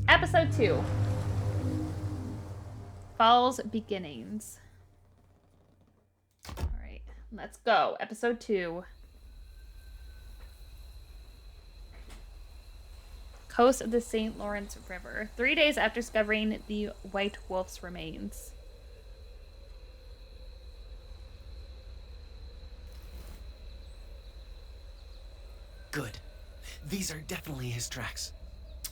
Episode 2. Fall's Beginnings. Alright, let's go. Episode 2. Coast of the St. Lawrence River. 3 days after discovering the White Wolf's remains. Good. These are definitely his tracks.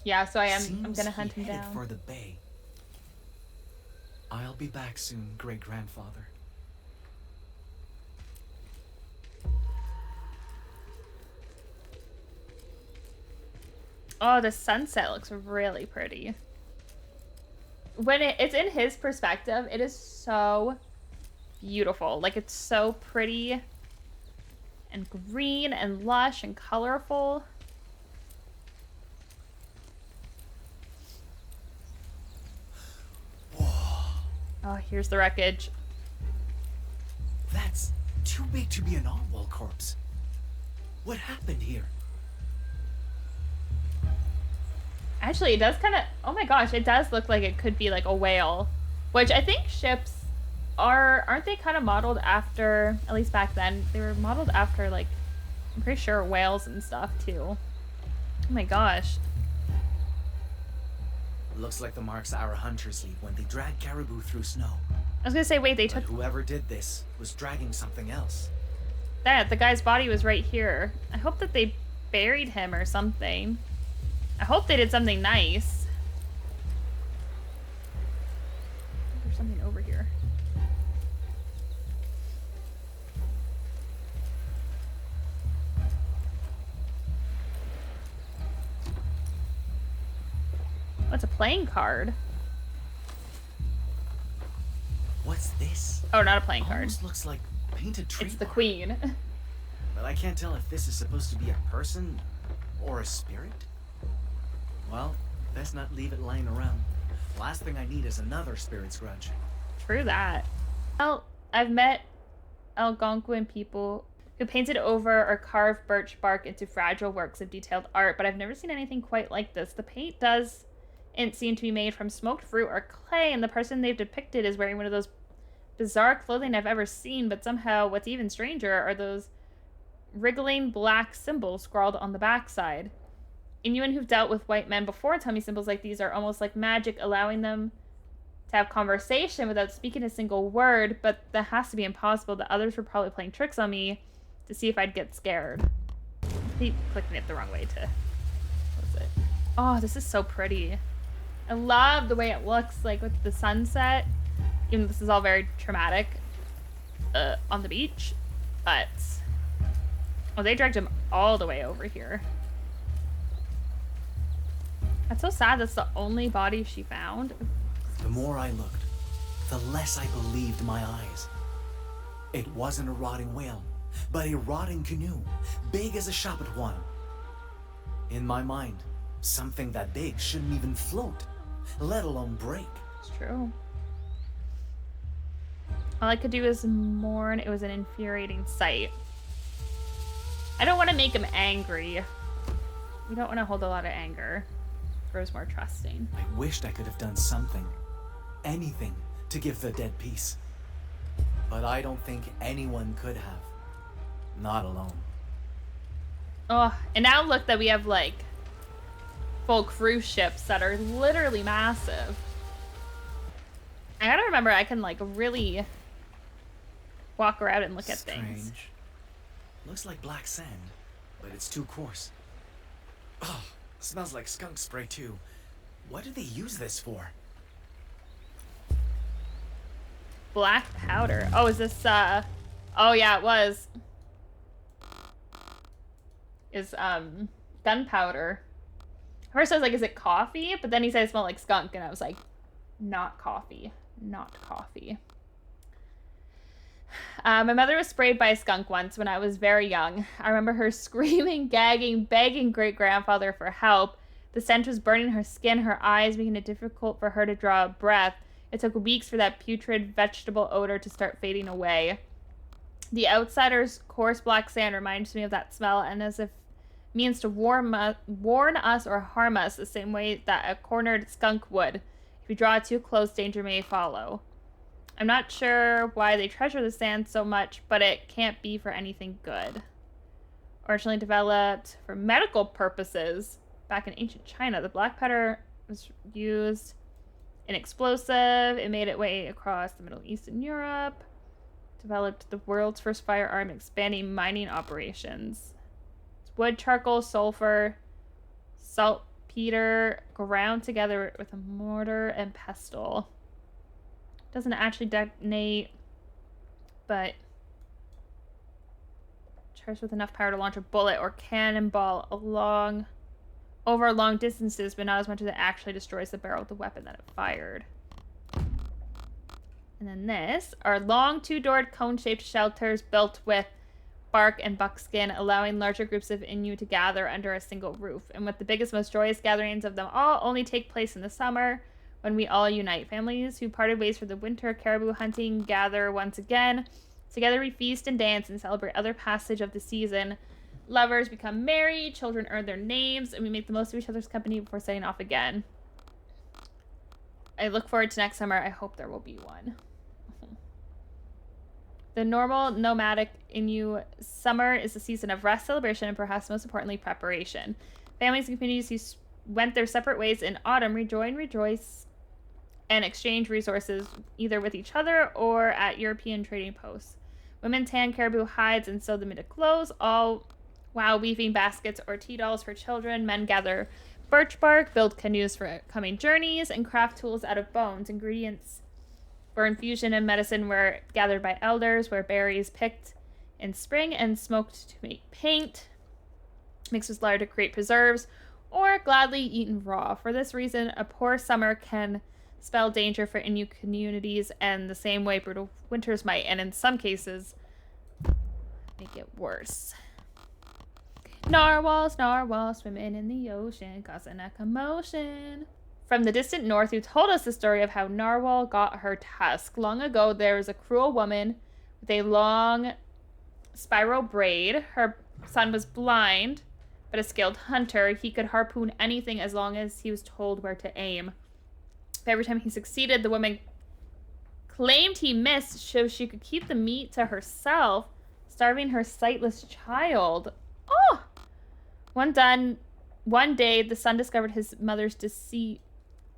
Yeah, so I'm gonna hunt him down. For the bay. I'll be back soon, great-grandfather. Oh, the sunset looks really pretty. When it's in his perspective, it is so beautiful. Like, it's so pretty and green and lush and colorful. Oh, here's the wreckage. That's too big to be an Otwal corpse. What happened here? Actually, it does kind of... Oh my gosh, it does look like it could be like a whale. Which I think ships aren't they kind of modeled after, at least back then, they were modeled after, like, I'm pretty sure whales and stuff too. Oh my gosh. Looks like the marks our hunters leave when they drag caribou through snow. I was gonna say, wait, they took... whoever did this was dragging something else. The guy's body was right here. I hope that they buried him or something. I hope they did something nice. There's something over here. What's a playing card? What's this? Oh, not a playing card. Almost looks like painted tree It's the bark. queen. But I can't tell if this is supposed to be a person or a spirit. Well, best not leave it lying around. Last thing I need is another spirit's grudge. True that. Well, I've met Algonquin people who painted over or carved birch bark into fragile works of detailed art, but I've never seen anything quite like this. The paint doesn't seem to be made from smoked fruit or clay, and the person they've depicted is wearing one of those bizarre clothing I've ever seen, but somehow what's even stranger are those wriggling black symbols scrawled on the backside. Inuit who've dealt with white men before tell me symbols like these are almost like magic, allowing them to have conversation without speaking a single word, but that has to be impossible. The others were probably playing tricks on me to see if I'd get scared. I keep clicking it the wrong way to... What's it? Oh, this is so pretty. I love the way it looks, like with the sunset. Even though this is all very traumatic on the beach, but... Oh, they dragged him all the way over here. That's so sad. That's the only body she found. The more I looked, the less I believed my eyes. It wasn't a rotting whale, but a rotting canoe, big as a shop at one. In my mind, something that big shouldn't even float, let alone break. It's true. All I could do is mourn. It was an infuriating sight. I don't want to make him angry. We don't want to hold a lot of anger. Grows more trusting. I wished I could have done something, anything, to give the dead peace. But I don't think anyone could have. Not alone. Oh, and now look that we have, like, full cruise ships that are literally massive. I gotta remember I can, like, really walk around and look at things. Strange. Looks like black sand, but it's too coarse. Oh, smells like skunk spray too. What do they use this for? Black powder. Oh, is this, oh yeah, it was. Is, gunpowder. First I was like, is it coffee? But then he said it smelled like skunk, and I was like, not coffee. Not coffee. My mother was sprayed by a skunk once when I was very young. I remember her screaming, gagging, begging great-grandfather for help. The stench was burning her skin, her eyes, making it difficult for her to draw a breath. It took weeks for that putrid vegetable odor to start fading away. The outsider's coarse black sand reminds me of that smell, and as if means to warn us or harm us the same way that a cornered skunk would. If you draw too close, danger may follow. I'm not sure why they treasure the sand so much, but it can't be for anything good. Originally developed for medical purposes back in ancient China, the black powder was used in explosive. It made its way across the Middle East and Europe. Developed the world's first firearm, expanding mining operations. It's wood, charcoal, sulfur, saltpeter, ground together with a mortar and pestle. Doesn't actually detonate, but charged with enough power to launch a bullet or cannonball over long distances, but not as much as it actually destroys the barrel of the weapon that it fired. And then this are long two-doored cone-shaped shelters built with bark and buckskin, allowing larger groups of Inuit to gather under a single roof. And with the biggest, most joyous gatherings of them all only take place in the summer, when we all unite. Families who parted ways for the winter caribou hunting gather once again. Together we feast and dance and celebrate other passage of the season. Lovers become married, children earn their names, and we make the most of each other's company before setting off again. I look forward to next summer. I hope there will be one. The normal nomadic Inuit summer is a season of rest, celebration, and perhaps most importantly, preparation. Families and communities who went their separate ways in autumn rejoice, and exchange resources either with each other or at European trading posts. Women tan caribou hides and sew them into clothes, all while weaving baskets or tea dolls for children. Men gather birch bark, build canoes for coming journeys, and craft tools out of bones. Ingredients for infusion and medicine were gathered by elders, where berries picked in spring and smoked to make paint, mixed with lard to create preserves, or gladly eaten raw. For this reason, a poor summer can spell danger for Inuit communities, and the same way brutal winters might, and in some cases, make it worse. Narwhals, swimming in the ocean, causing a commotion. From the distant north, who told us the story of how Narwhal got her tusk. Long ago, there was a cruel woman with a long spiral braid. Her son was blind, but a skilled hunter. He could harpoon anything as long as he was told where to aim. Every time he succeeded, the woman claimed he missed so she could keep the meat to herself, starving her sightless child. Oh! One day, the son discovered his mother's deceit,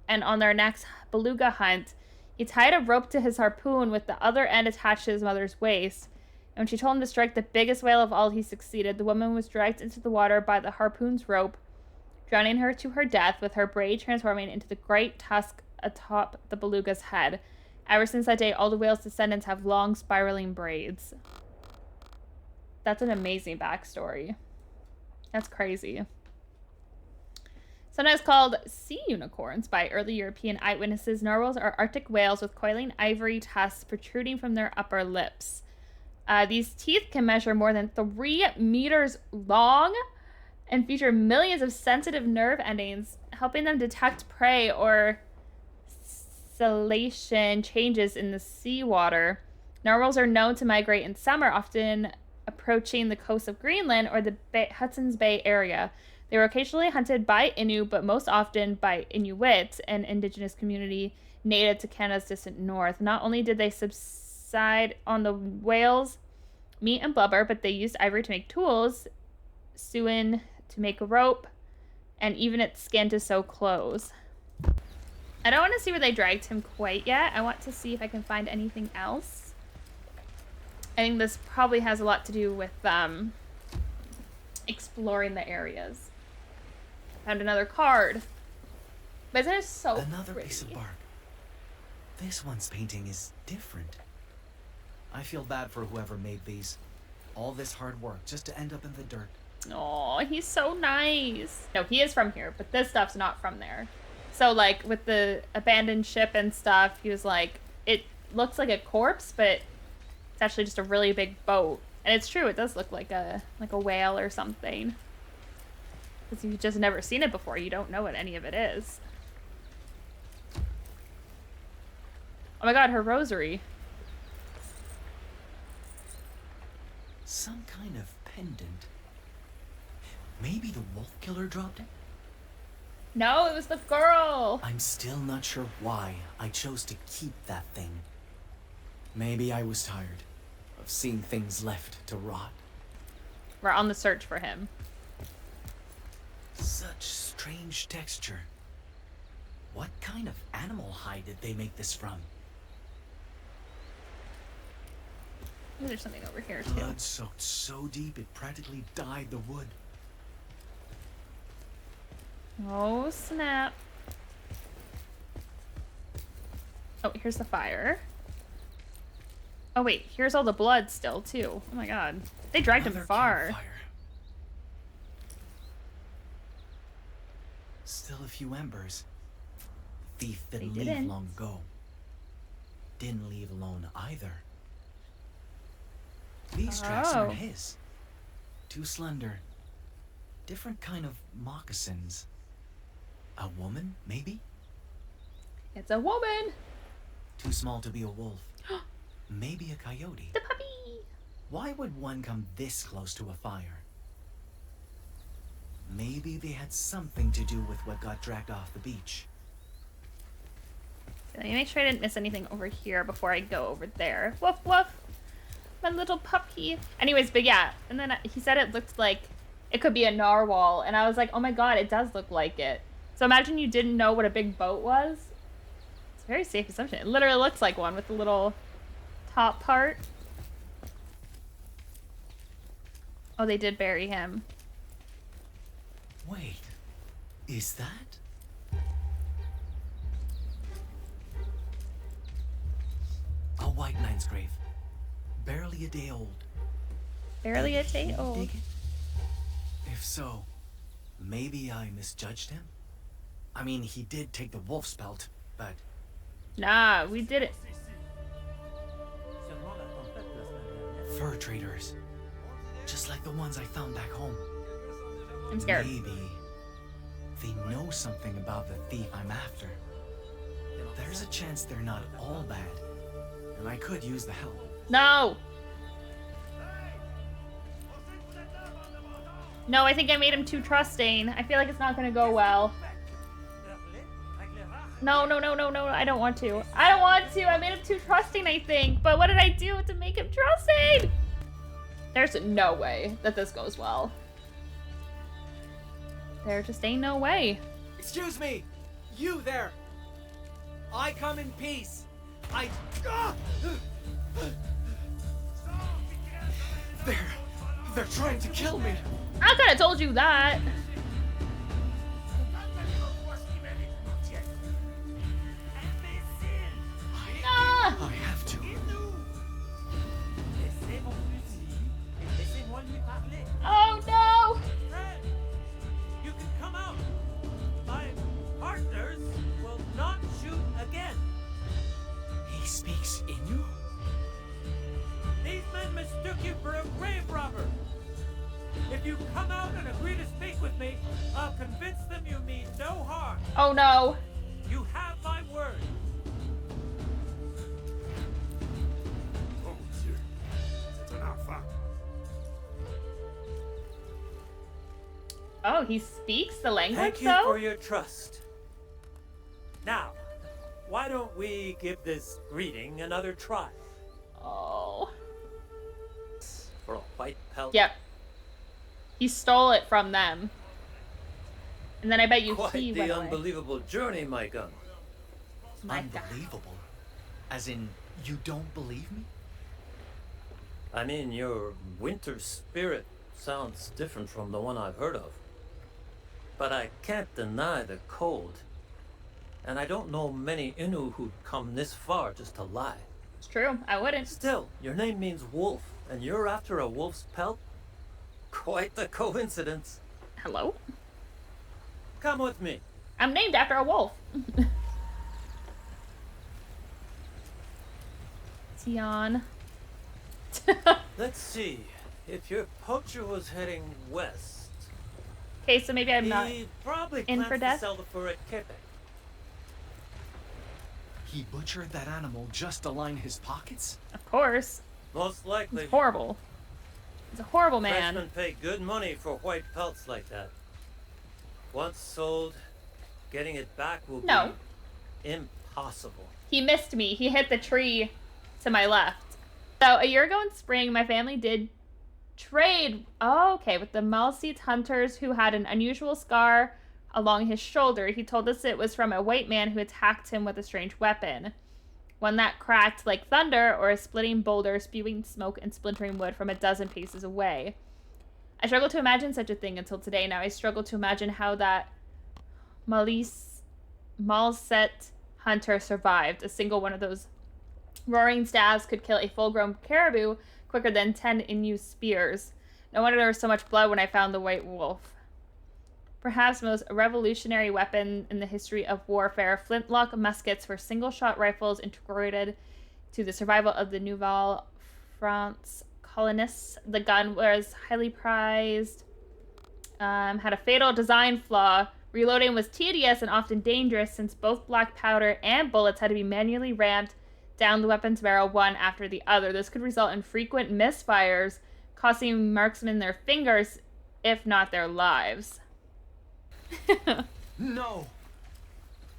and on their next beluga hunt, he tied a rope to his harpoon with the other end attached to his mother's waist. And when she told him to strike the biggest whale of all, he succeeded. The woman was dragged into the water by the harpoon's rope, drowning her to her death, with her braid transforming into the great tusk atop the beluga's head. Ever since that day, all the whale's descendants have long, spiraling braids. That's an amazing backstory. That's crazy. Sometimes called sea unicorns by early European eyewitnesses, narwhals are Arctic whales with coiling ivory tusks protruding from their upper lips. These teeth can measure more than 3 meters long and feature millions of sensitive nerve endings, helping them detect prey or salation changes in the seawater. Narwhals are known to migrate in summer, often approaching the coast of Greenland or the Hudson's Bay area. They were occasionally hunted by Innu, but most often by Inuit, an indigenous community native to Canada's distant north. Not only did they subside on the whales' meat and blubber, but they used ivory to make tools, suin to make a rope, and even its skin to sew clothes. I don't want to see where they dragged him quite yet. I want to see if I can find anything else. I think this probably has a lot to do with exploring the areas. Found another card. But isn't it so Another pretty? piece of bark. This one's painting is different. I feel bad for whoever made these. All this hard work just to end up in the dirt. Oh, he's so nice. No, he is from here, but this stuff's not from there. So, like, with the abandoned ship and stuff, he was like, it looks like a corpse, but it's actually just a really big boat. And it's true, it does look like a whale or something. Because you've just never seen it before, you don't know what any of it is. Oh my god, her rosary. Some kind of pendant. Maybe the wolf killer dropped it? No, it was the girl. I'm still not sure why I chose to keep that thing. Maybe I was tired of seeing things left to rot. We're on the search for him. Such strange texture. What kind of animal hide did they make this from? Ooh, there's something over here too. Blood soaked so deep it practically dyed the wood. Oh, snap. Oh, here's the fire. Oh, wait. Here's all the blood still, too. Oh, my God. They dragged him Another far. campfire. Still a few embers. The thief didn't They leave didn't. long ago. Didn't leave alone either. These tracks Oh. aren't his. Too slender. Different kind of moccasins. A woman, maybe? It's a woman. Too small to be a wolf. Maybe a coyote. The puppy. Why would one come this close to a fire? Maybe they had something to do with what got dragged off the beach. Let me make sure I didn't miss anything over here before I go over there. Woof, woof. My little puppy. Anyways, but yeah. And then he said it looked like it could be a narwhal. And I was like, oh my God, it does look like it. So imagine you didn't know what a big boat was. It's a very safe assumption. It literally looks like one with the little top part. Oh, they did bury him. Wait, is that? A white man's grave. Barely a day old. Barely a Did day he old. dig it? If so, maybe I misjudged him? I mean, he did take the wolf's pelt, but Nah, we did it. fur traders. Just like the ones I found back home. I'm scared. Maybe they know something about the thief I'm after. There's a chance they're not all bad, and I could use the help. No! No, I think I made him too trusting. I feel like it's not gonna go well. No, no, no, no, no, I don't want to. I don't want to. I made him too trusting, I think. But what did I do to make him trusting? There's no way that this goes well. There just ain't no way. Excuse me! You there! I come in peace! I... They're trying to kill me! I could have told you that. Ah! I have to. Oh no! Fred, you can come out. My partners will not shoot again. He speaks Innu? These men mistook you for a grave robber. If you come out and agree to speak with me, I'll convince them you mean no harm. Oh no. You have my word. Oh, monsieur. C'est un enfant. Oh, he speaks the language Thank you though? for your trust. Now, why don't we give this greeting another try? Oh. For a white pelt. Yep. He stole it from them. And then I bet you Quite he went the away. unbelievable journey, my gun. My God. Unbelievable. As in, you don't believe me? I mean, your winter spirit sounds different from the one I've heard of. But I can't deny the cold. And I don't know many Innu who'd come this far just to lie. It's true. I wouldn't. Still, your name means wolf, and you're after a wolf's pelt? Quite the coincidence. Hello? Come with me. I'm named after a wolf. Jeanne. Let's see. If your poacher was heading west, Okay, so maybe I'm not. he probably in plans for to death? sell the fur at Quebec. He butchered that animal just to line his pockets? Of course. Most likely. It's horrible. He's a horrible man. Frenchmen pay good money for white pelts like that. Once sold, getting it back will No. be impossible. He missed me. He hit the tree to my left. So, a year ago in spring, my family did trade, with the Malseet hunters who had an unusual scar along his shoulder. He told us it was from a white man who attacked him with a strange weapon. One that cracked like thunder, or a splitting boulder spewing smoke and splintering wood from a dozen paces away. I struggled to imagine such a thing until today. Now I struggle to imagine how that Malseet hunter survived. A single one of those roaring stabs could kill a full-grown caribou quicker than 10 in-use spears. No wonder there was so much blood when I found the white wolf. Perhaps the most revolutionary weapon in the history of warfare, flintlock muskets were single-shot rifles integrated to the survival of the Nouvelle France colonists. The gun was highly prized, had a fatal design flaw. Reloading was tedious and often dangerous since both black powder and bullets had to be manually rammed down the weapon's barrel one after the other. This could result in frequent misfires, costing marksmen their fingers, if not their lives. No!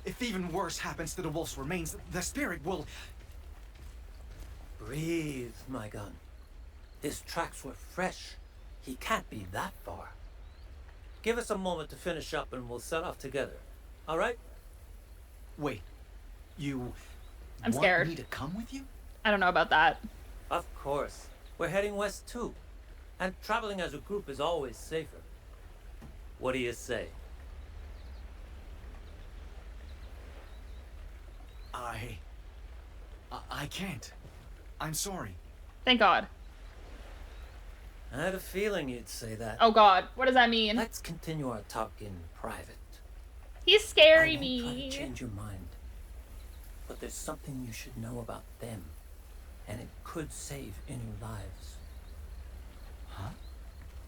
If even worse happens to the wolf's remains, the spirit will... Breathe, my gun. His tracks were fresh. He can't be that far. Give us a moment to finish up and we'll set off together. All right? Wait, you... I'm want scared. me to come with you? I don't know about that. Of course. We're heading west too. And traveling as a group is always safer. What do you say? I can't. I'm sorry. Thank God. I had a feeling you'd say that. Oh God, what does that mean? Let's continue our talk in private. He's scaring I won't try me. to change your mind. But there's something you should know about them. And it could save any lives. Huh?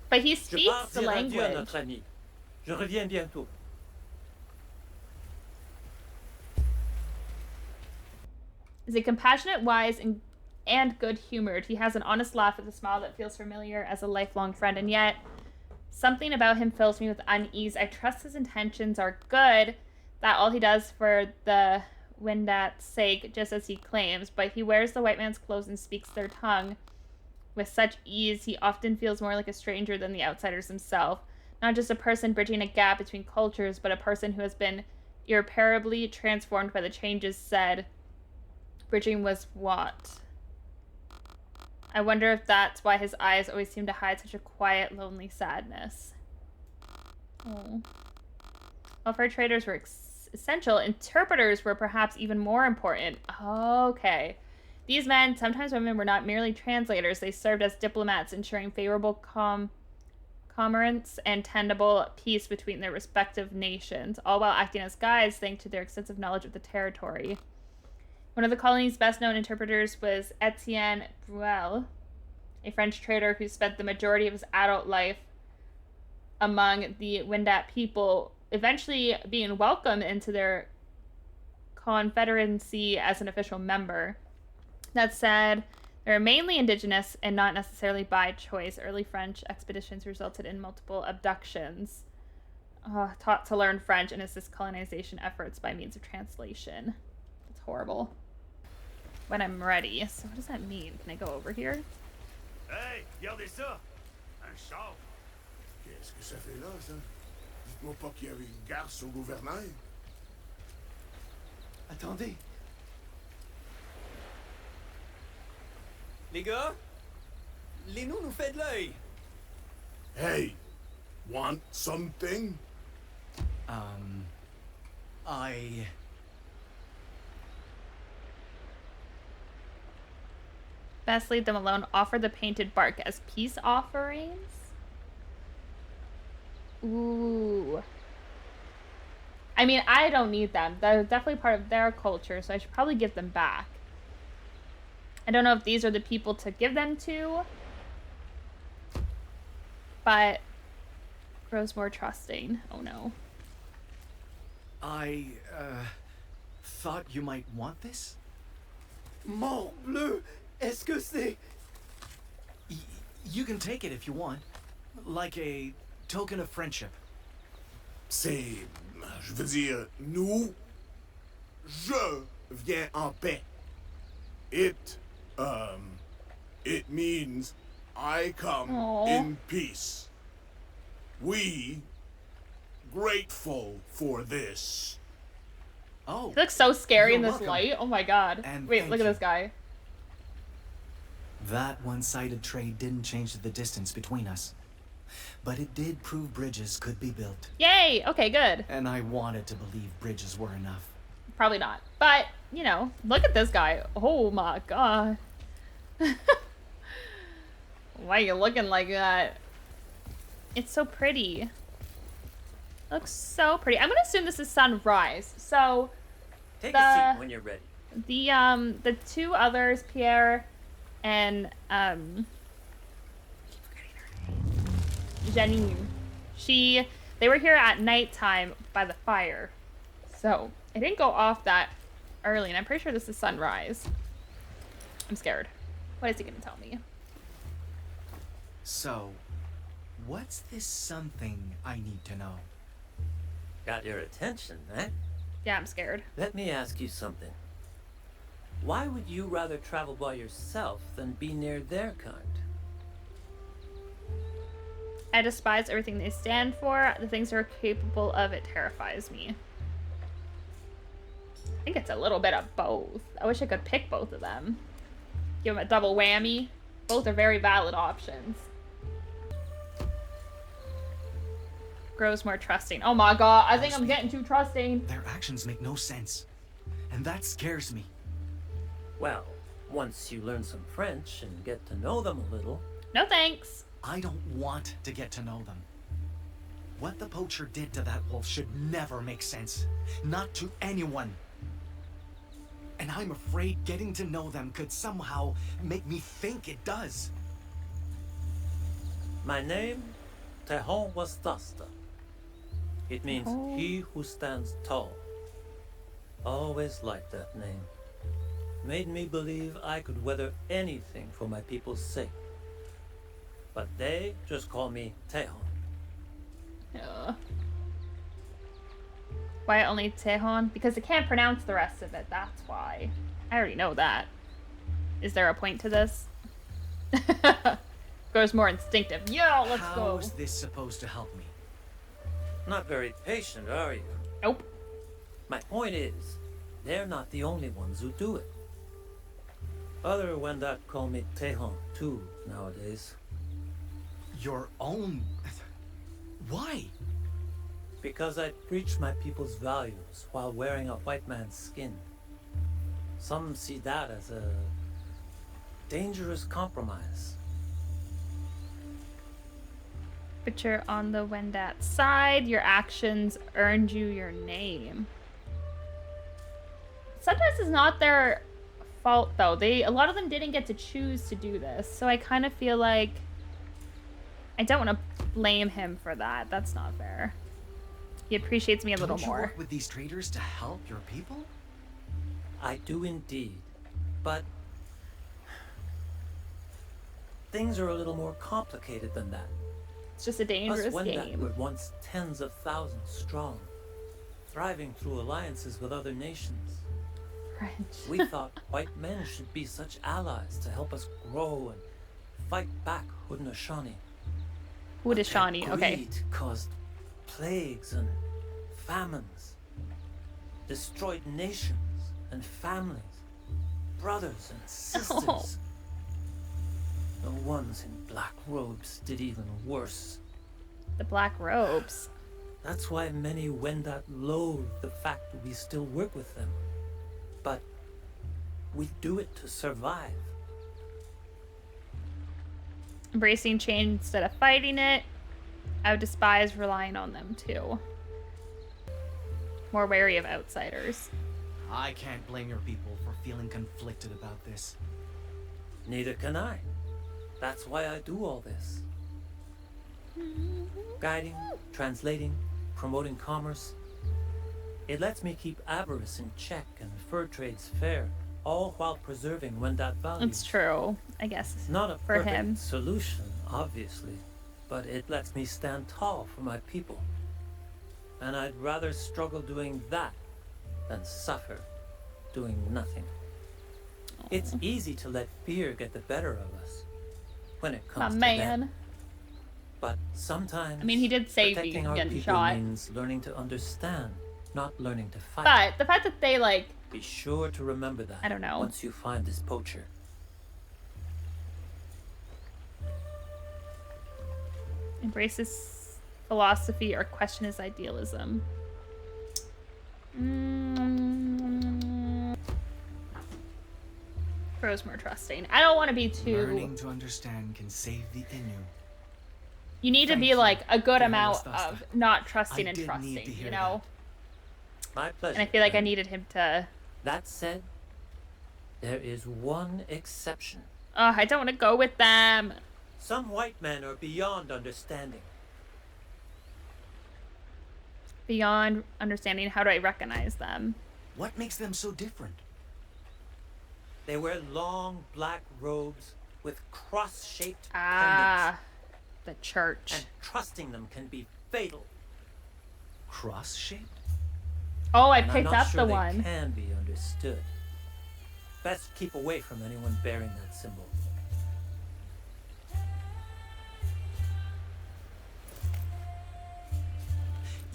But he Je speaks pars the dire adieu à language. notre ami. Je reviens bientôt. Is a compassionate, wise, and good-humored. He has an honest laugh with a smile that feels familiar as a lifelong friend, and yet something about him fills me with unease. I trust his intentions are good, that all he does for the Wendat's sake, just as he claims, but he wears the white man's clothes and speaks their tongue with such ease. He often feels more like a stranger than the outsiders himself. Not just a person bridging a gap between cultures, but a person who has been irreparably transformed by the changes said. Bridging was what? I wonder if that's why his eyes always seem to hide such a quiet, lonely sadness. Oh. Welfare traders were essential. Interpreters were perhaps even more important. Okay. These men, sometimes women, were not merely translators. They served as diplomats, ensuring favorable commerce and tenable peace between their respective nations, all while acting as guides thanks to their extensive knowledge of the territory. One of the colony's best-known interpreters was Etienne Bruel, a French trader who spent the majority of his adult life among the Wendat people, eventually being welcomed into their confederacy as an official member. That said, they are mainly indigenous and not necessarily by choice. Early French expeditions resulted in multiple abductions, taught to learn French and assist colonization efforts by means of translation. It's horrible. When I'm ready. So what does that mean? Can I go over here? Hey, regardez ça! Un char! Qu'est-ce que ça fait là, ça? Dites-moi pas qu'il y avait une garce au gouvernail. Attendez. Les gars, Lénou nous fait de l'œil. Hey, want something? I... Best leave them alone. Offer the painted bark as peace offerings. Ooh. I mean, I don't need them. They're definitely part of their culture, so I should probably give them back. I don't know if these are the people to give them to, but grows more trusting. Oh no. I, thought you might want this? Morbleu! Est-ce que c'est... You can take it if you want. Like a token of friendship. C'est... Je veux dire, nous... Je viens en paix. It means I come Aw. in peace. We... grateful for this. Oh, He looks so scary in You're this welcome. light. Oh my god. And Wait, thank look at you. this guy. that one-sided trade didn't change the distance between us. But it did prove bridges could be built. Yay! Okay, good. And I wanted to believe bridges were enough. Probably not. But, you know, look at this guy. Oh my god. Why are you looking like that? It's so pretty. Looks so pretty. I'm gonna assume this is sunrise. So Take The- a seat when you're ready. the two others, Pierre and Jeanne, they were here at nighttime by the fire. So it didn't go off that early, and I'm pretty sure this is sunrise. I'm scared. What is he gonna tell me? So, what's this something I need to know? Got your attention, eh? Yeah, I'm scared. Let me ask you something. Why would you rather travel by yourself than be near their kind? I despise everything they stand for. The things they're capable of, it terrifies me. I think it's a little bit of both. I wish I could pick both of them. Give them a double whammy. Both are very valid options. Grows more trusting. Oh my god, I think I'm getting too trusting. Their actions make no sense. And that scares me. Well, once you learn some French and get to know them a little, No thanks. I don't want to get to know them. What the poacher did to that wolf should never make sense. Not to anyone. And I'm afraid getting to know them could somehow make me think it does. my name, Tehon Wastasta. It means he who stands tall. Always liked that name. Made me believe I could weather anything for my people's sake. But they just call me Tehon. Why only Tehon? Because I can't pronounce the rest of it, that's why. I already know that. Is there a point to this? Goes more instinctive. Yo, let's How go. is this supposed to help me? Not very patient, are you? Nope. My point is, they're not the only ones who do it. Other Wendat call me Tehon too nowadays. Your own... Why? Because I preach my people's values while wearing a white man's skin. Some see that as a dangerous compromise. But you're on the Wendat side. Your actions earned you your name. Sometimes it's not their fault though. A lot of them didn't get to choose to do this. So I kind of feel like I don't want to blame him for that. That's not fair. He appreciates me a little Don't you more. work with these traders to help your people? I do indeed, but things are a little more complicated than that. It's just a Us dangerous Wendat game. were once tens of thousands strong, thriving through alliances with other nations. French. We thought white men should be such allies to help us grow and fight back Haudenosaunee. Haudenosaunee, Their okay. greed caused plagues and famines, destroyed nations and families, brothers and sisters. Oh. The ones in black robes did even worse. The black robes. That's why many Wendat loathe the fact that we still work with them. But we do it to survive. Embracing change instead of fighting it. I would despise relying on them too. More wary of outsiders. I can't blame your people for feeling conflicted about this. Neither can I. That's why I do all this. Guiding, translating, promoting commerce. It lets me keep avarice in check and fur trades fair, all while preserving Wendat values. It's true, I guess. Not a for perfect him. solution, obviously, but it lets me stand tall for my people. And I'd rather struggle doing that than suffer doing nothing. It's easy to let fear get the better of us when it My comes to man. them. But sometimes I mean, he did save you protecting from our getting people shot. means learning to understand, not learning to fight. But the fact that they, like, Be sure to remember that. I don't know. Once you find this poacher. embrace his philosophy or question his idealism. Grows more trusting. I don't want to be too... Learning to understand can save the Innu. You need to Thank be you. like a good That amount was of not trusting I and did need trusting, to hear you know? My pleasure. And I feel like I friend. needed him to... That said, there is one exception. Oh, I don't want to go with them. Some white men are beyond understanding. Beyond understanding, how do I recognize them? What makes them so different? They wear long black robes with cross-shaped pendants, Ah, the church. and trusting them can be fatal. Cross-shaped? Oh, I And I'm picked not up sure the they one. can be understood. Best keep away from anyone bearing that symbol.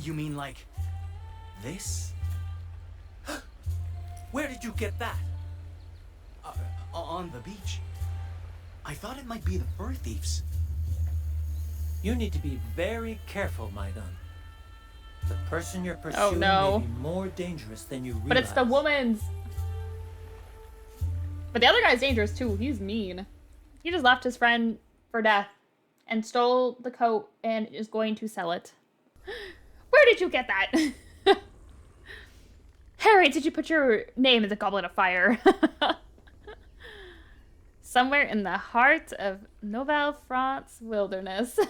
You mean like this? Where did you get that? On the beach. I thought it might be the fur thieves. You need to be very careful, my gun. The person you're pursuing no. may be more dangerous than you realize. But it's the woman's. But the other guy's dangerous too. He's mean. He just left his friend for death and stole the coat and is going to sell it. Where did you get that? Harry, did you put your name in the Goblet of Fire? Somewhere in the heart of Nouvelle France wilderness.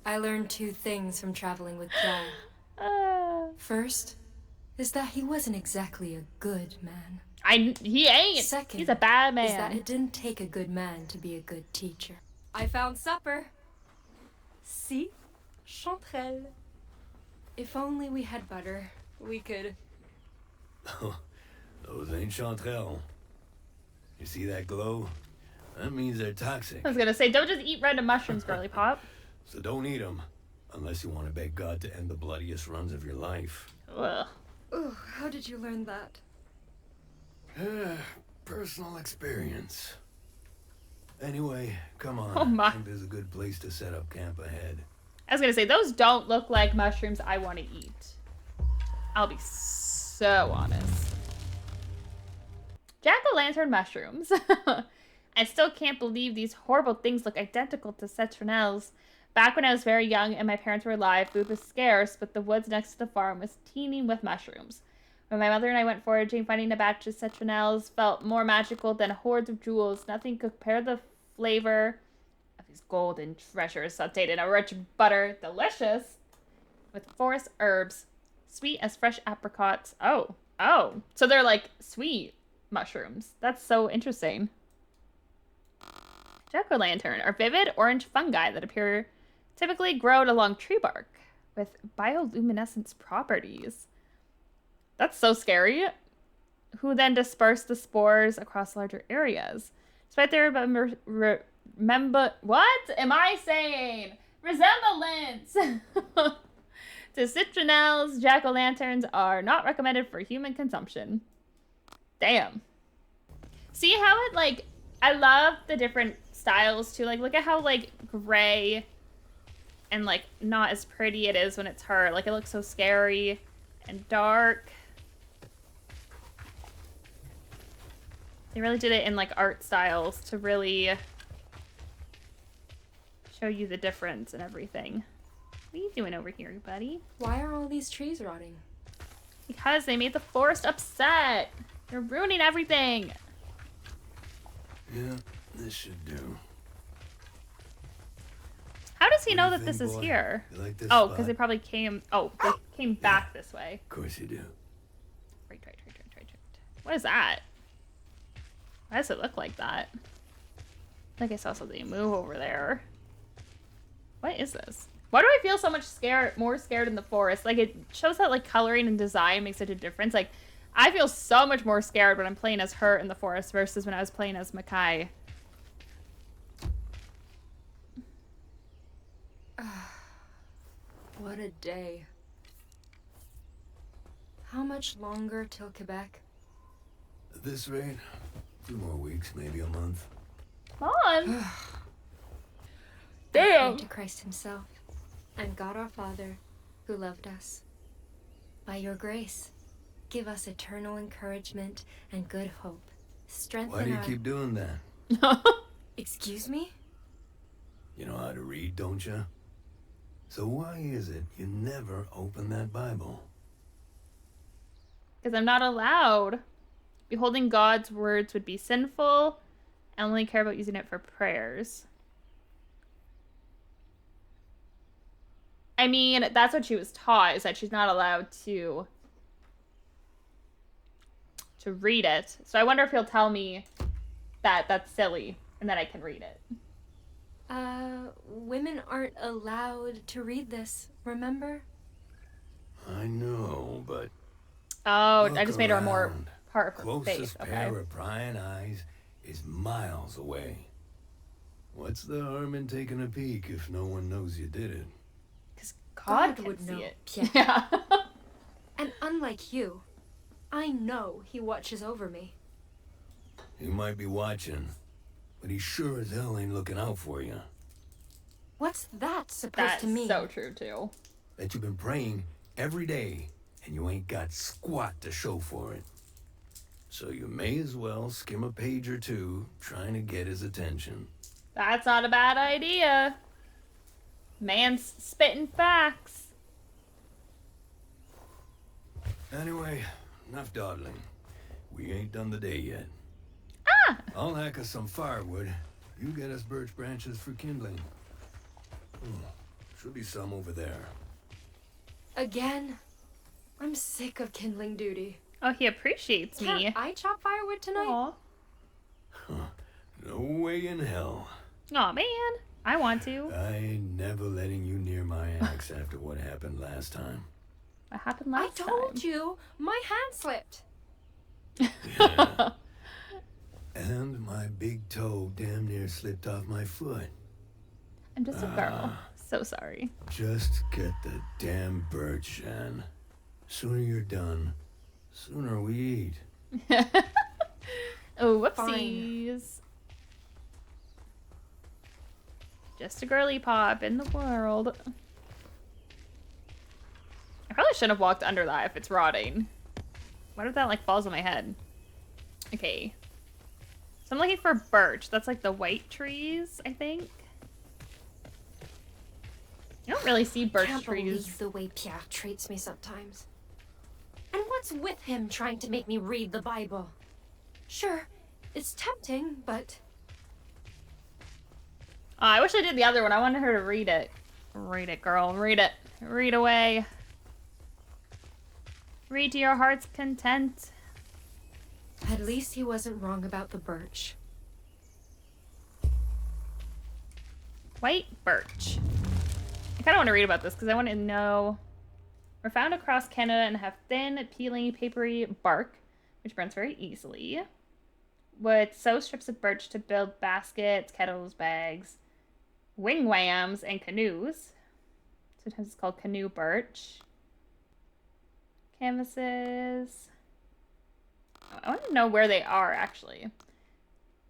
I learned two things from traveling with Jeanne. First, is that he wasn't exactly a good man. He ain't. Second, He's a bad is that man. it didn't take a good man to be a good teacher. I found supper. See? Chanterelle. If only we had butter, we could... Those ain't chanterelles. You see that glow? That means they're toxic. I was gonna say, don't just eat random mushrooms, girly pop. So don't eat them. Unless you want to beg God to end the bloodiest runs of your life. Ugh. Ooh, how did you learn that? Personal experience. Anyway, come on. Oh my. I think there's a good place to set up camp ahead. I was gonna say, those don't look like mushrooms I want to eat. I'll be so honest. Jack-o'-lantern mushrooms. I still can't believe these horrible things look identical to citronelles. Back when I was very young and my parents were alive, food was scarce, but the woods next to the farm was teeming with mushrooms. When my mother and I went foraging, finding a batch of citronelles felt more magical than hordes of jewels. Nothing could compare the flavor of these golden treasures sauteed in a rich butter, delicious, with forest herbs, sweet as fresh apricots. Oh. So they're like sweet mushrooms. That's so interesting. Jack-o'-lantern are vivid orange fungi that appear typically grown along tree bark with bioluminescence properties. That's so scary. Who then disperse the spores across larger areas. Despite their what am I saying? Resemblance to citronelles, jack-o'-lanterns are not recommended for human consumption. Damn. See how it, like, I love the different styles too. Like, look at how, like, gray and, like, not as pretty it is when it's her. Like, it looks so scary and dark. They really did it in, like, art styles to really show you the difference and everything. What are you doing over here, buddy? Why are all these trees rotting? Because they made the forest upset. They're ruining everything. Yeah, this should do. How does he What know do you that this think, is boy? here? You like this Oh, spot? because they probably came... Oh, they came back this way. Of course you do. Right. What is that? Why does it look like that? Like I saw something move over there. What is this? Why do I feel so much more scared in the forest? Like, it shows that, like, coloring and design makes such a difference. Like, I feel so much more scared when I'm playing as her in the forest versus when I was playing as Makai. What a day. How much longer till Quebec? At this rate, 2 more weeks, maybe a month. Come on. Thank Damn. to Christ himself and God our Father, who loved us. By your grace, give us eternal encouragement and good hope. Strengthen Why do you our... keep doing that? Excuse me? You know how to read, don't you? So why is it you never open that Bible? Because I'm not allowed. Beholding God's words would be sinful. I only care about using it for prayers. I mean, that's what she was taught, is that she's not allowed to read it. So I wonder if he'll tell me that that's silly and that I can read it. Women aren't allowed to read this, remember? I know, but Oh, look I just made her more around. part of her Closest face. Okay. pair of prying eyes is miles away. What's the harm in taking a peek if no one knows you did it? Because God would can know, see it. Pierre. Yeah. And unlike you, I know he watches over me. He might be watching, but he sure as hell ain't looking out for you. What's that supposed That's to mean? so true, too. That you've been praying every day, and you ain't got squat to show for it. So you may as well skim a page or two, trying to get his attention. That's not a bad idea. Man's spitting facts. Anyway, enough dawdling. We ain't done the day yet. Ah! I'll hack us some firewood. You get us birch branches for kindling. Should be some over there. Again? I'm sick of kindling duty. Oh, he appreciates me. Can't I chop firewood tonight? Aw. No way in hell. Aw, man. I want to. I ain't never letting you near my axe after what happened last time. What happened I last time? told you, my hand slipped. Yeah. And my big toe damn near slipped off my foot. I'm just a girl. So sorry. Just get the damn birch, Jeanne. Sooner you're done, sooner we eat. Oh, whoopsies. Just a girly pop in the world. I probably shouldn't have walked under that if it's rotting. What if that, like, falls on my head? Okay. So I'm looking for birch. That's, like, the white trees, I think. You don't really see birch Can't trees. believe the way Pierre treats me sometimes. And what's with him trying to make me read the Bible? Sure, it's tempting, but... Oh, I wish I did the other one. I wanted her to read it. Read it, girl. Read it. Read away. Read to your heart's content. At least he wasn't wrong about the birch. White birch. I kind of want to read about this because I want to know. We're found across Canada and have thin, peeling, papery bark, which burns very easily. Would sew strips of birch to build baskets, kettles, bags, wigwams, and canoes. Sometimes it's called canoe birch. Canvases. I want to know where they are, actually.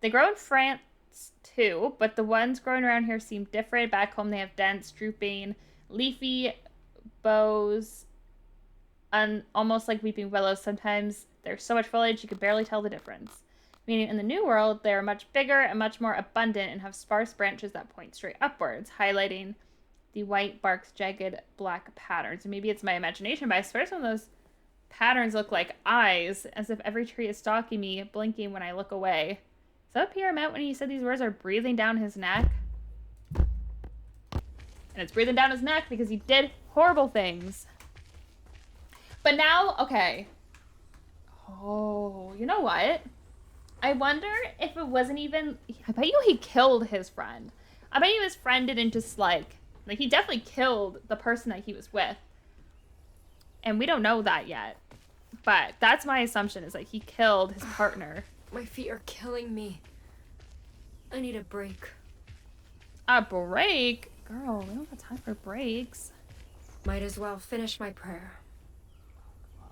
They grow in France, too, but the ones growing around here seem different. Back home, they have dense, drooping, leafy boughs, almost like weeping willows. Sometimes there's so much foliage you can barely tell the difference. Meaning in the New World, they are much bigger and much more abundant and have sparse branches that point straight upwards, highlighting the white bark's jagged black patterns. And maybe it's my imagination, but I swear some of those patterns look like eyes, as if every tree is stalking me, blinking when I look away. Is that what Pierre meant when he said these words are breathing down his neck? And it's breathing down his neck because he did horrible things. But now, okay. Oh, you know what? I wonder if it wasn't even... I bet you he killed his friend. I bet you his friend didn't just, like... Like, he definitely killed the person that he was with. And we don't know that yet. But that's my assumption, is that he killed his partner. My feet are killing me. I need a break. A break? Girl, we don't have time for breaks. Might as well finish my prayer.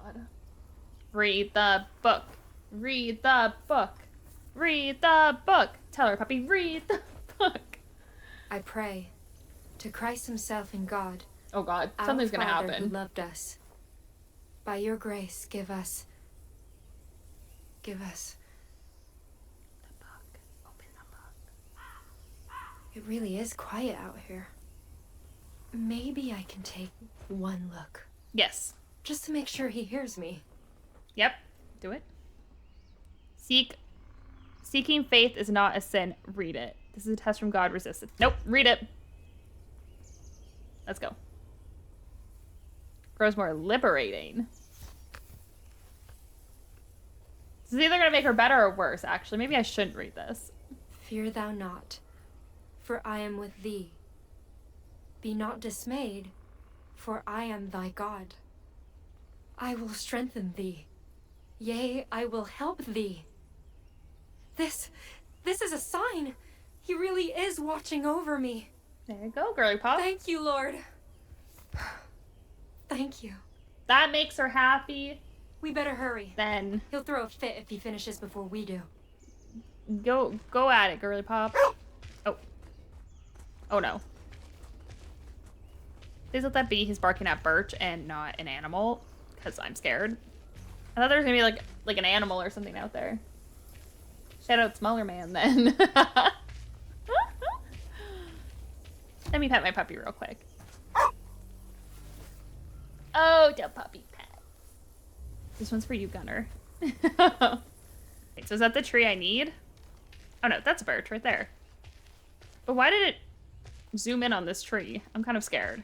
God. Read the book. Read the book. Read the book. Tell her, puppy, read the book. I pray to Christ himself and God. Oh God, Our something's gonna Father happen. who loved us. By your grace, give us. The book. Open the book. It really is quiet out here. Maybe I can take one look. Yes. Just to make sure he hears me. Yep. Do it. Seeking faith is not a sin. Read it. This is a test from God. Resist it. Nope. Read it. Let's go. Grows more liberating. This is either going to make her better or worse, actually. Maybe I shouldn't read this. Fear thou not, for I am with thee. Be not dismayed, for I am thy God. I will strengthen thee. Yea, I will help thee. This is a sign. He really is watching over me. There you go, girly pop. Thank you, Lord. Thank you. That makes her happy. We better hurry. Then He'll throw a fit if he finishes before we do. go at it, girly pop. Oh. Oh no. Please let that be. He's barking at Birch and not an animal, because I'm scared. I thought there was gonna be like an animal or something out there. Shout out Smaller Man then. Let me pet my puppy real quick. Oh, the puppy pet. This one's for you, Gunner. Wait, so is that the tree I need? Oh no, that's a birch right there. But why did it zoom in on this tree? I'm kind of scared.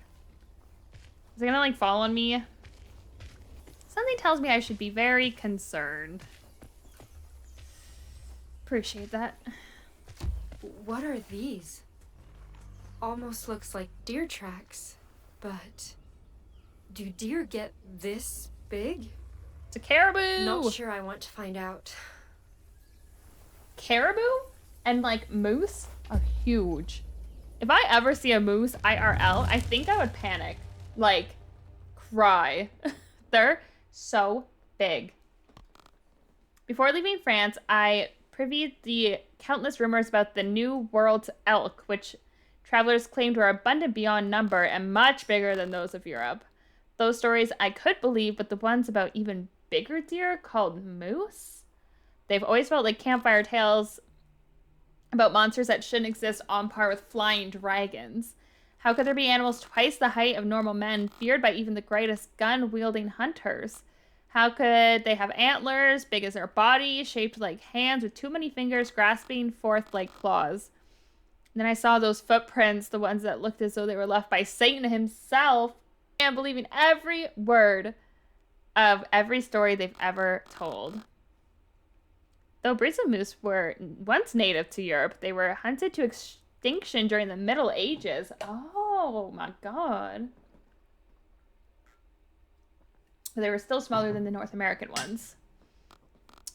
Is it gonna like fall on me? Something tells me I should be very concerned. Appreciate that. What are these? Almost looks like deer tracks, but do deer get this big? It's a caribou! Not sure I want to find out. Caribou and like moose are huge. If I ever see a moose IRL, I think I would panic. Like, cry. They're so big. Before leaving France, I previewed the countless rumors about the New World's elk, which travelers claimed were abundant beyond number and much bigger than those of Europe. Those stories I could believe, but the ones about even bigger deer called moose? They've always felt like campfire tales about monsters that shouldn't exist on par with flying dragons. How could there be animals twice the height of normal men, feared by even the greatest gun-wielding hunters? How could they have antlers, big as their body, shaped like hands with too many fingers grasping forth like claws? And then I saw those footprints, the ones that looked as though they were left by Satan himself, and believing every word of every story they've ever told. Though breeds of moose were once native to Europe, they were hunted to extinction during the Middle Ages. Oh my god. They were still smaller than the North American ones.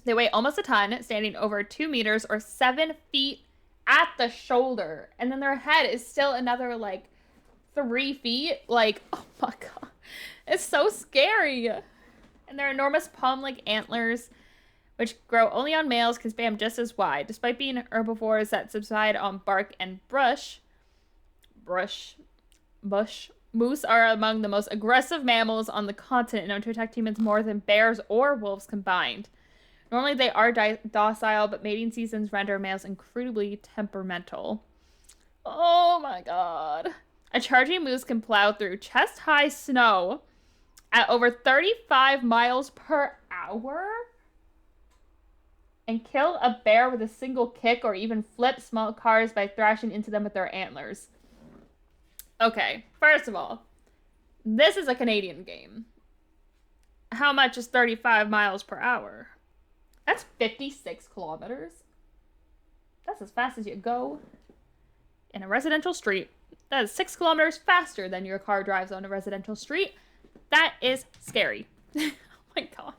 They weigh almost a ton, standing over 2 meters or 7 feet at the shoulder. And then their head is still another, like, 3 feet. Like, oh my god. It's so scary. And their enormous palm-like antlers, which grow only on males, can span just as wide. Despite being herbivores that subside on bark and bush, moose are among the most aggressive mammals on the continent, known to attack humans more than bears or wolves combined. Normally they are docile, but mating seasons render males incredibly temperamental. Oh my god. A charging moose can plow through chest-high snow at over 35 miles per hour and kill a bear with a single kick, or even flip small cars by thrashing into them with their antlers. Okay, first of all, this is a Canadian game. How much is 35 miles per hour? That's 56 kilometers. That's as fast as you go in a residential street. That is 6 kilometers faster than your car drives on a residential street. That is scary. Oh my god.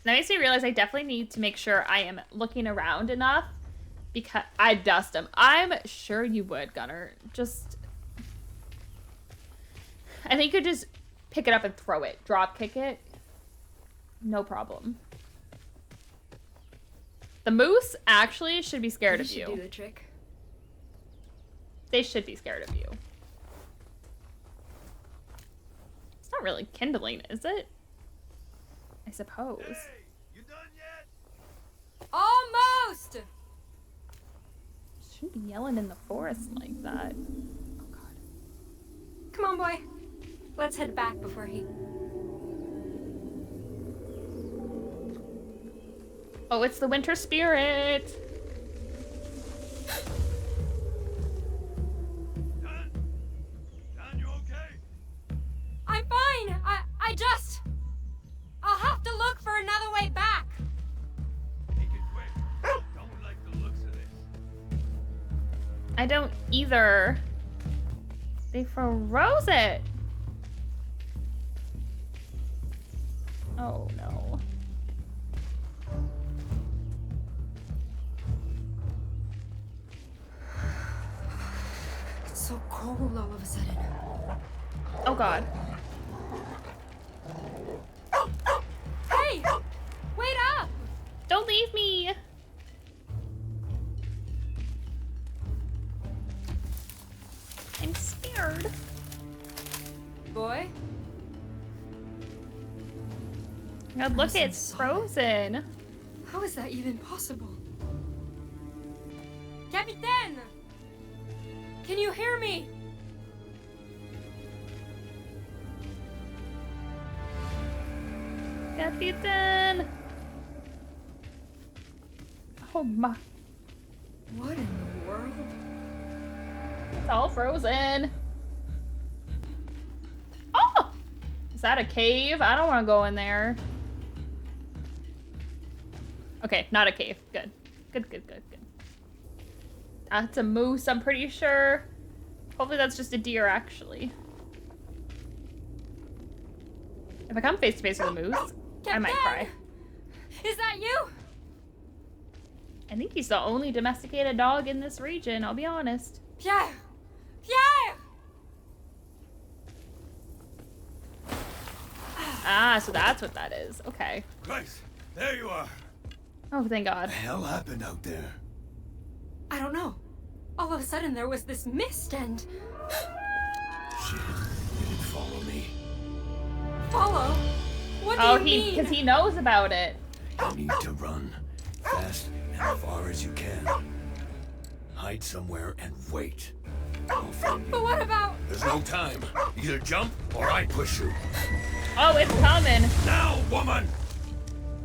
That makes me realize I definitely need to make sure I am looking around enough because I'd dust them. I'm sure you would, Gunnar. Just... I think you could just pick it up and throw it. Drop kick it. No problem. The moose actually should be scared of you. Do the trick. They should be scared of you. It's not really kindling, is it? I suppose. Hey, you done yet? Almost! Shouldn't be yelling in the forest like that. Oh god. Come on, boy. Let's head back before he... Oh, it's the winter spirit. Done? Done, you okay? I'm fine. I just... I'll have to look for another way back. Make it quick. Don't like the looks of this. I don't either. They froze it. Oh no. It's so cold all of a sudden. Oh god. Hey! Wait up! Don't leave me. I'm scared. Boy? God, look, it's frozen. How is that even possible? Capitaine! Can you hear me? Captain! Oh my. What in the world? It's all frozen. Oh! Is that a cave? I don't want to go in there. Okay, not a cave. Good. Good. That's a moose, I'm pretty sure. Hopefully that's just a deer, actually. If I come face to face with a moose, I might cry. Is that you? I think he's the only domesticated dog in this region, I'll be honest. Pierre! Pierre! Ah, so that's what that is. Okay. Grace, there you are. Oh, thank God. What the hell happened out there? I don't know. All of a sudden there was this mist and... Shit, you didn't follow me. Follow? What do Oh, you mean? because he knows about it. You need to run. Fast and as far as you can. Hide somewhere and wait. I'll find But you. what about... There's no time. Either jump or I push you. Oh, it's coming. Now, woman!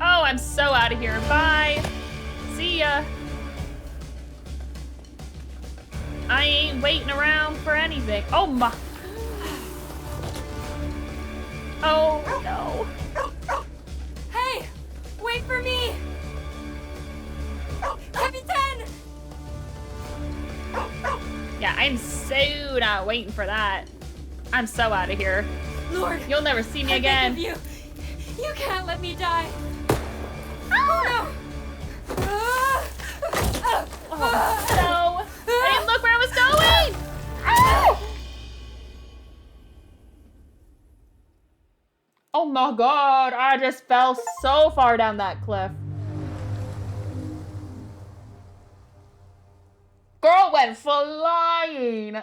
Oh, I'm so out of here. Bye. See ya. I ain't waiting around for anything. Oh my. Oh no. Hey! Wait for me! Capitaine! Yeah, I'm so not waiting for that. I'm so out of here. Lord! You'll never see me I again. beg of you! You can't let me die! Oh no! Oh no. I didn't look where I was going. Ah! Oh my God, I just fell so far down that cliff. Girl went flying.